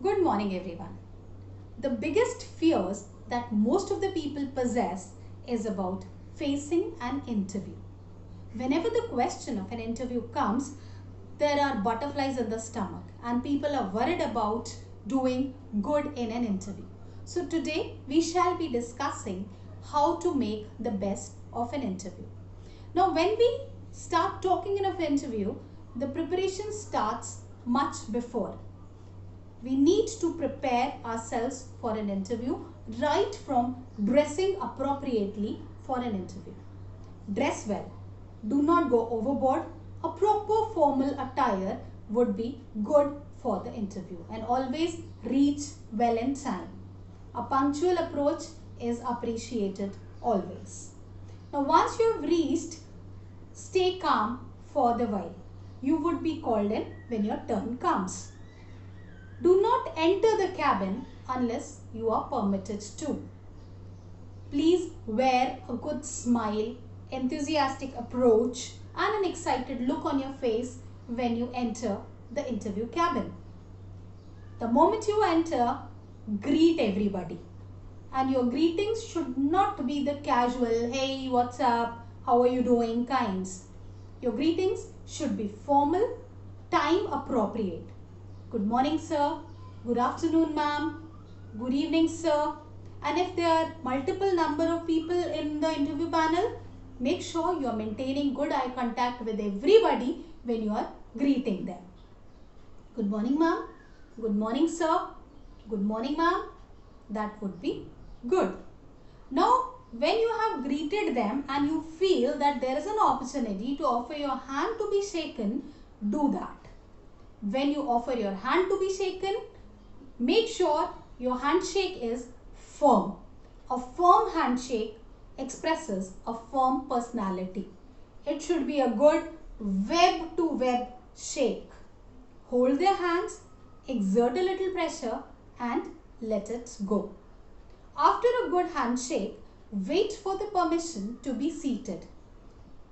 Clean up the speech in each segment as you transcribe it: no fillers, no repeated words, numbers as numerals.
Good morning, everyone. The biggest fears that most of the people possess is about facing an interview. Whenever the question of an interview comes, there are butterflies in the stomach and people are worried about doing good in an interview. So today we shall be discussing how to make the best of an interview. Now when we start talking in an interview, the preparation starts much before. We need to prepare ourselves for an interview right from dressing appropriately for an interview. Dress well. Do not go overboard. A proper formal attire would be good for the interview, and always reach well in time. A punctual approach is appreciated always. Now once you have reached, stay calm for the while. You would be called in when your turn comes. Do not enter the cabin unless you are permitted to. Please wear a good smile, enthusiastic approach and an excited look on your face when you enter the interview cabin. The moment you enter, greet everybody. And your greetings should not be the casual, hey, what's up, how are you doing kinds. Your greetings should be formal, time appropriate. Good morning, sir. Good afternoon, ma'am. Good evening, sir. And if there are multiple number of people in the interview panel, make sure you are maintaining good eye contact with everybody when you are greeting them. Good morning, ma'am. Good morning, sir. Good morning, ma'am. That would be good. Now, when you have greeted them and you feel that there is an opportunity to offer your hand to be shaken, do that. When you offer your hand to be shaken, make sure your handshake is firm. A firm handshake expresses a firm personality. It should be a good web to web shake. Hold their hands, exert a little pressure and let it go. After a good handshake, wait for the permission to be seated.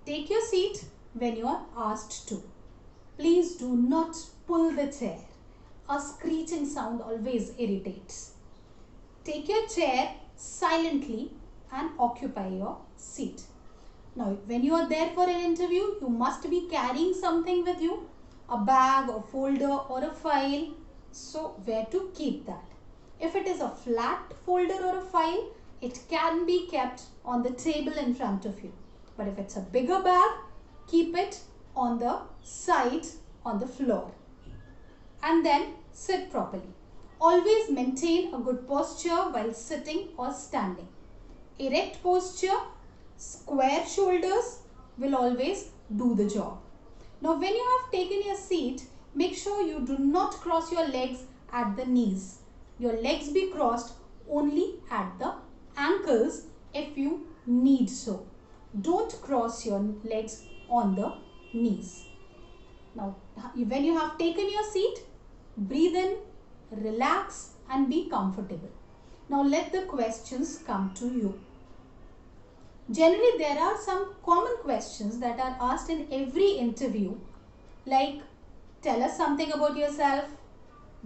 Take your seat when you are asked to. Please do not pull the chair. A screeching sound always irritates. Take your chair silently and occupy your seat. Now, when you are there for an interview, you must be carrying something with you. A bag, a folder or a file. So, where to keep that? If it is a flat folder or a file, it can be kept on the table in front of you. But if it's a bigger bag, keep it on the side on the floor. And then sit properly. Always maintain a good posture while sitting or standing. Erect posture, square shoulders will always do the job. Now when you have taken your seat, make sure you do not cross your legs at the knees. Your legs be crossed only at the ankles if you need so. Don't cross your legs on the knees. Now when you have taken your seat, breathe in, relax and be comfortable. Now let the questions come to you. Generally there are some common questions that are asked in every interview, like tell us something about yourself,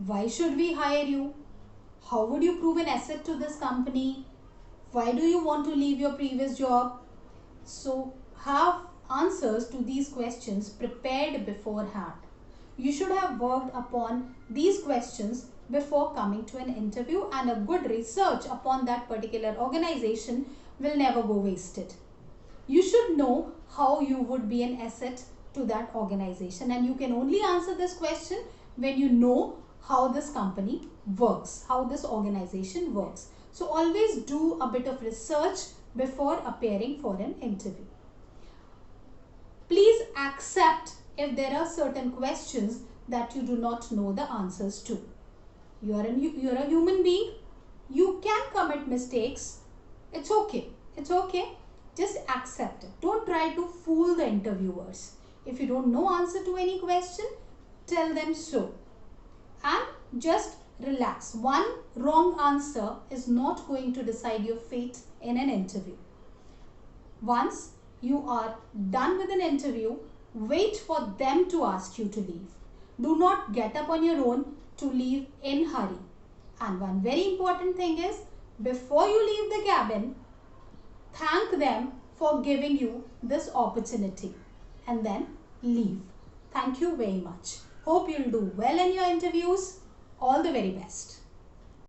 why should we hire you, how would you prove an asset to this company, why do you want to leave your previous job. So have answers to these questions prepared beforehand. You should have worked upon these questions before coming to an interview, and a good research upon that particular organization will never go wasted. You should know how you would be an asset to that organization, and you can only answer this question when you know how this company works, how this organization works. So always do a bit of research before appearing for an interview. Please accept if there are certain questions that you do not know the answers to. You're a human being. You can commit mistakes. It's okay. It's okay. Just accept it. Don't try to fool the interviewers. If you don't know answer to any question, tell them so. And just relax. One wrong answer is not going to decide your fate in an interview. Once you are done with an interview, wait for them to ask you to leave. Do not get up on your own. to leave in hurry. And one very important thing is, before you leave the cabin, thank them for giving you this opportunity and then leave. Thank you very much. Hope you'll do well in your interviews. All the very best.